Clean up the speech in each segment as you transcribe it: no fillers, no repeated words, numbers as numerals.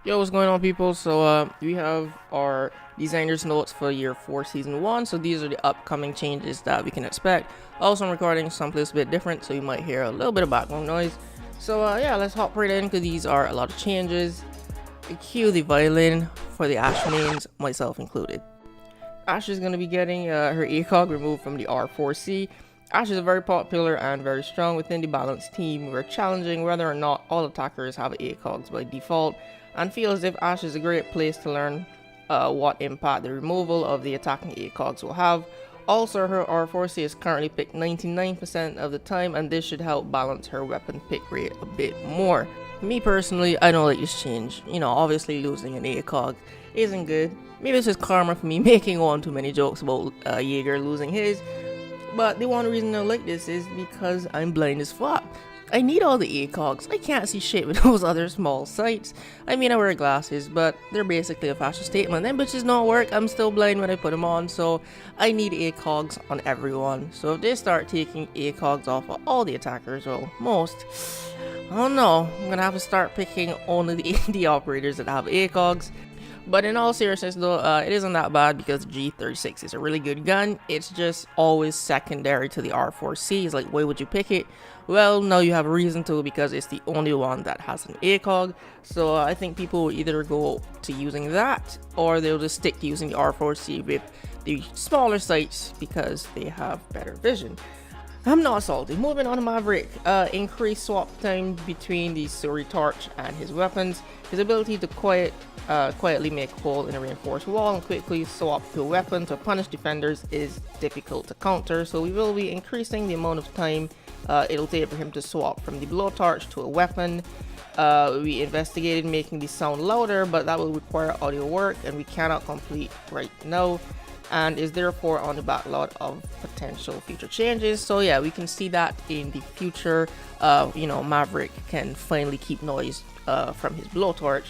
Yo, what's going on, people? So we have our designer's notes for year 4 season 1. So these are the upcoming changes that we can expect. Also, I'm recording someplace a bit different, so you might hear a little bit of background noise. So yeah, let's hop right in because these are a lot of changes. Cue the violin for the Ash mains, myself included. Ash is going to be getting her ACOG removed from the R4C. Ash is very popular and very strong within the balanced team. We're challenging whether or not all attackers have ACOGs by default, and feel as if Ash is a great place to learn what impact the removal of the attacking ACOGs will have. Also, her R4C is currently picked 99% of the time, and this should help balance her weapon pick rate a bit more. Me personally, I don't like this change. You know, obviously losing an ACOG isn't good. Maybe this is karma for me making one too many jokes about Jaeger losing his. But the one reason I like this is because I'm blind as fuck. I need all the ACOGs. I can't see shit with those other small sights. I mean, I wear glasses, but they're basically a fashion statement. Them bitches don't work. I'm still blind when I put them on, so I need ACOGs on everyone. So if they start taking ACOGs off of all the attackers, well, most, I don't know. I'm gonna have to start picking only the AD operators that have ACOGs. But in all seriousness though, it isn't that bad because G36 is a really good gun. It's just always secondary to the R4C. It's like, why would you pick it? Well, now you have a reason to, because it's the only one that has an ACOG. So I think people will either go to using that, or they'll just stick to using the R4C with the smaller sights because they have better vision. I'm not salty. Moving on to Maverick. Increased swap time between the Suri Torch and his weapons. His ability to quietly make a hole in a reinforced wall and quickly swap to a weapon to punish defenders is difficult to counter, so we will be increasing the amount of time it'll take for him to swap from the blowtorch to a weapon. We investigated making the sound louder, but that will require audio work and we cannot complete right now, and is therefore on the backlog of potential future changes. So yeah, we can see that in the future. You know, Maverick can finally keep noise from his blowtorch.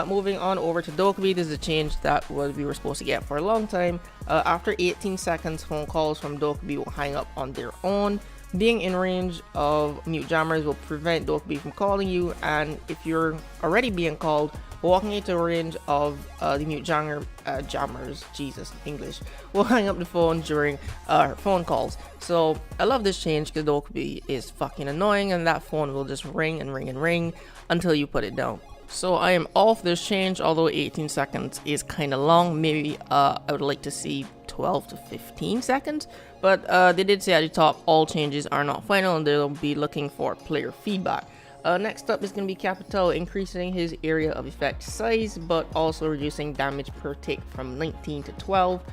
Moving on over to Dokkaebi, this is a change that we were supposed to get for a long time. After 18 seconds, phone calls from Dokkaebi will hang up on their own. Being in range of mute jammers will prevent Dokkaebi from calling you, and if you're already being called, walking into range of the mute jammers, Jesus, English, will hang up the phone during her phone calls. So I love this change because Dokkaebi is fucking annoying, and that phone will just ring and ring and ring until you put it down. So I am all for this change, although 18 seconds is kind of long. Maybe I would like to see 12 to 15 seconds, but they did say at the top all changes are not final and they'll be looking for player feedback. Next up is going to be Capitao, increasing his area of effect size but also reducing damage per tick from 19 to 12.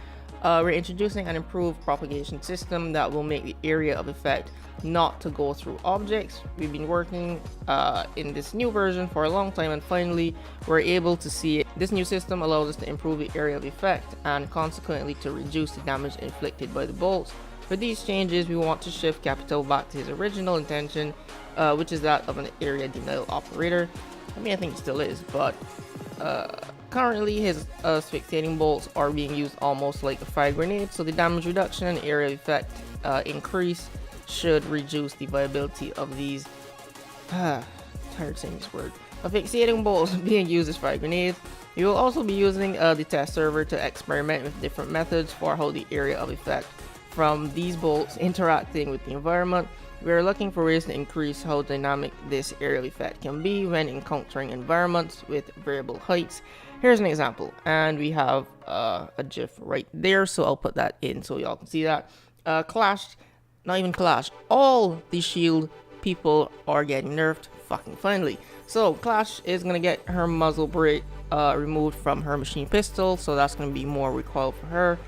We're introducing an improved propagation system that will make the area of effect not to go through objects. We've been working in this new version for a long time, and finally we're able to see it. This new system allows us to improve the area of effect and consequently to reduce the damage inflicted by the bolts. For these changes, we want to shift Capitao back to his original intention, which is that of an area denial operator. I mean, I think it still is, but currently his asphyxiating bolts are being used almost like a fire grenade, so the damage reduction and area of effect increase should reduce the viability of these tired saying this word asphyxiating bolts being used as fire grenades. We will also be using the test server to experiment with different methods for how the area of effect from these bolts interacting with the environment. We are looking for ways to increase how dynamic this area of effect can be when encountering environments with variable heights. Here's an example, and we have a GIF right there, so I'll put that in so y'all can see that. Clash, not even Clash, all the shield people are getting nerfed fucking finally. So Clash is gonna get her muzzle brake removed from her machine pistol, so that's gonna be more recoil for her.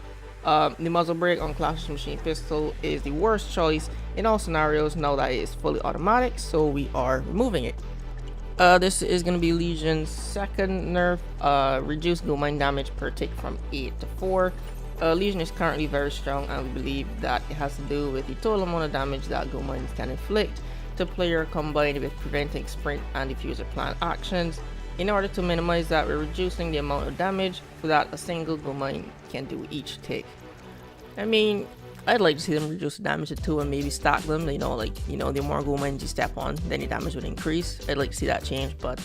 The muzzle brake on Clash's machine pistol is the worst choice in all scenarios now that it is fully automatic, so we are removing it. This is going to be Legion's second nerf, reduced gold mine damage per tick from 8 to 4. Legion is currently very strong, and we believe that it has to do with the total amount of damage that gold mines can inflict to player combined with preventing sprint and diffuser plan actions. In order to minimize that, we're reducing the amount of damage that a single gold mine can do each tick. I mean, I'd like to see them reduce the damage to 2 and maybe stack them, you know, the more gold mines you step on, then your damage would increase. I'd like to see that change, but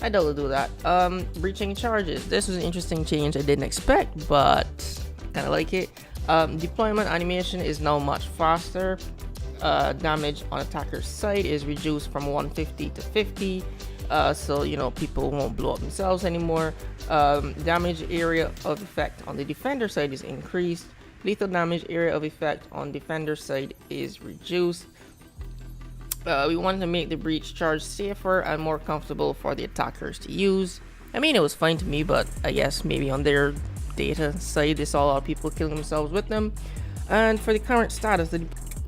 I doubt they'll do that. Breaching charges. This was an interesting change I didn't expect, but kind of like it. Deployment animation is now much faster. Damage on attacker's side is reduced from 150 to 50. So you know, people won't blow up themselves anymore. Damage area of effect on the defender side is increased. Lethal damage area of effect on defender side is reduced. We wanted to make the breach charge safer and more comfortable for the attackers to use. I mean, it was fine to me, but I guess maybe on their data side they saw a lot of people killing themselves with them. And for the current status, the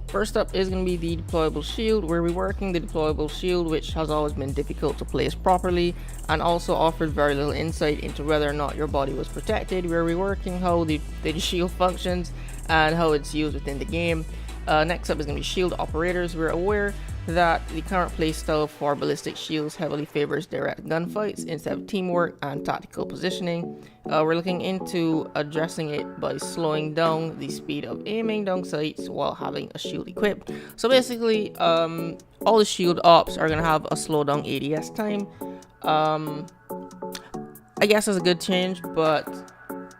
first up is going to be the deployable shield. We're reworking the deployable shield, which has always been difficult to place properly and also offered very little insight into whether or not your body was protected. We're reworking how the shield functions and how it's used within the game. Next up is going to be shield operators. We're aware that the current playstyle for ballistic shields heavily favors direct gunfights instead of teamwork and tactical positioning. We're looking into addressing it by slowing down the speed of aiming down sights while having a shield equipped. So basically, all the shield ops are going to have a slowdown ADS time. I guess that's a good change, but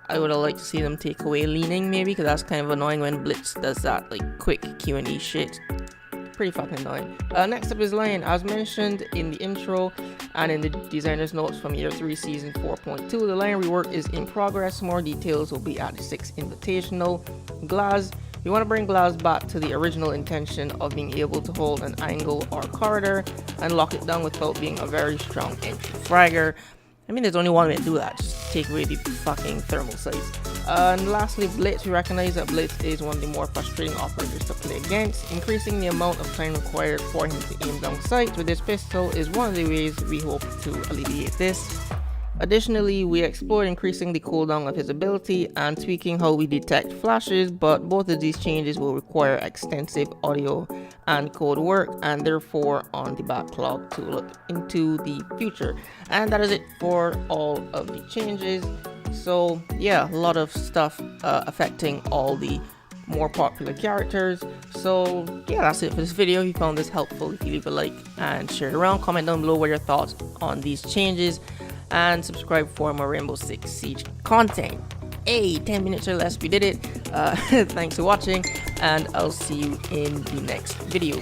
I would have liked to see them take away leaning maybe, because that's kind of annoying when Blitz does that like quick Q&E shit. Pretty fucking annoying. Next up is Lion. As mentioned in the intro and in the designer's notes from year 3 season 4.2, the Lion rework is in progress. More details will be at the 6th invitational. Glaz. We want to bring Glaz back to the original intention of being able to hold an angle or corridor and lock it down without being a very strong entry fragger. I mean, there's only one way to do that, just take away the fucking thermal sights. And lastly, Blitz. We recognize that Blitz is one of the more frustrating operators to play against. Increasing the amount of time required for him to aim down sights with this pistol is one of the ways we hope to alleviate this. Additionally, we explored increasing the cooldown of his ability and tweaking how we detect flashes, but both of these changes will require extensive audio and code work and therefore on the backlog to look into the future. And that is it for all of the changes. So yeah, a lot of stuff affecting all the more popular characters. So yeah, that's it for this video. If you found this helpful, if you leave a like and share it around, comment down below what your thoughts on these changes, and subscribe for more Rainbow Six Siege content. Hey, 10 minutes or less, we did it. Thanks for watching, and I'll see you in the next video.